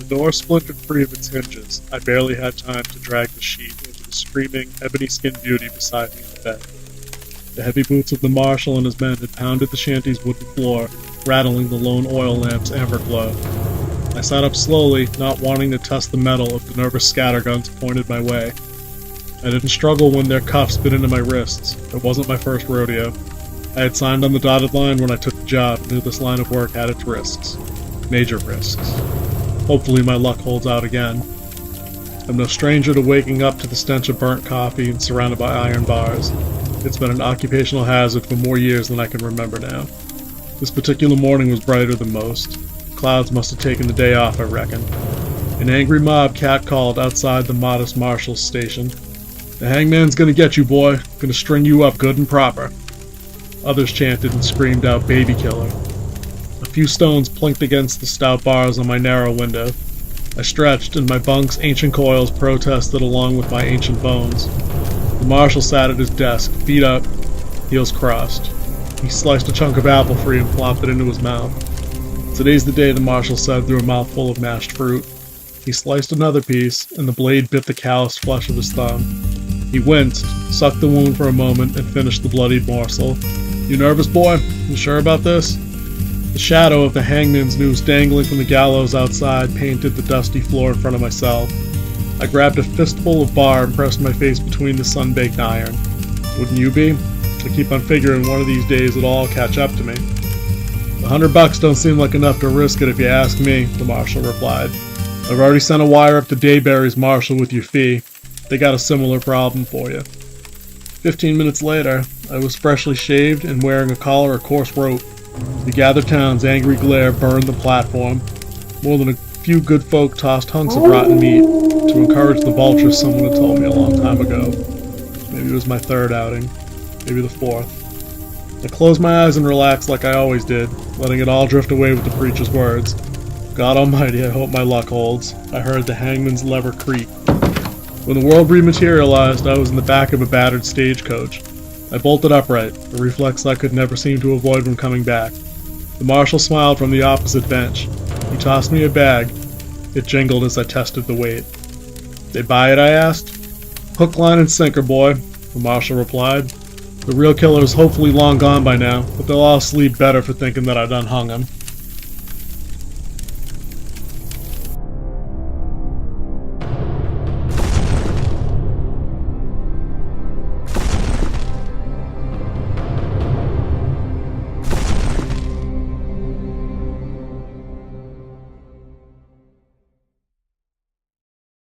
door splintered free of its hinges, I barely had time to drag the sheet over the screaming, ebony-skinned beauty beside me in the bed. The heavy boots of the marshal and his men had pounded the shanty's wooden floor, rattling the lone oil lamp's amber glow. I sat up slowly, not wanting to test the metal of the nervous scatterguns pointed my way. I didn't struggle when their cuffs bit into my wrists. It wasn't my first rodeo. I had signed on the dotted line when I took the job and knew this line of work had its risks. Major risks. Hopefully my luck holds out again. I'm no stranger to waking up to the stench of burnt coffee and surrounded by iron bars. It's been an occupational hazard for more years than I can remember now. This particular morning was brighter than most. Clouds must have taken the day off, I reckon. An angry mob catcalled outside the modest marshal's station. "The hangman's gonna get you, boy. Gonna string you up good and proper." Others chanted and screamed out, "Baby killer." A few stones plinked against the stout bars on my narrow window. I stretched, and my bunk's ancient coils protested along with my ancient bones. The marshal sat at his desk, feet up, heels crossed. He sliced a chunk of apple free and plopped it into his mouth. "Today's the day," the marshal said through a mouthful of mashed fruit. He sliced another piece, and the blade bit the calloused flesh of his thumb. He winced, sucked the wound for a moment, and finished the bloodied morsel. "You nervous, boy? You sure about this?" The shadow of the hangman's noose dangling from the gallows outside painted the dusty floor in front of my cell. I grabbed a fistful of bar and pressed my face between the sun-baked iron. Wouldn't you be? I keep on figuring one of these days it'll all catch up to me. $100 don't seem like enough to risk it if you ask me, the marshal replied. I've already sent a wire up to Dayberry's marshal with your fee. They got a similar problem for you. 15 minutes later, I was freshly shaved and wearing a collar of coarse rope. The gathered town's angry glare burned the platform. More than a few good folk tossed hunks of rotten meat to encourage the vultures someone had told me a long time ago. Maybe it was my third outing. Maybe the fourth. I closed my eyes and relaxed like I always did, letting it all drift away with the preacher's words. God almighty, I hope my luck holds. I heard the hangman's lever creak. When the world rematerialized, I was in the back of a battered stagecoach. I bolted upright, a reflex I could never seem to avoid when coming back. The marshal smiled from the opposite bench. He tossed me a bag. It jingled as I tested the weight. They buy it, I asked. Hook, line, and sinker, boy, the marshal replied. The real killer is hopefully long gone by now, but they'll all sleep better for thinking that I done hung him.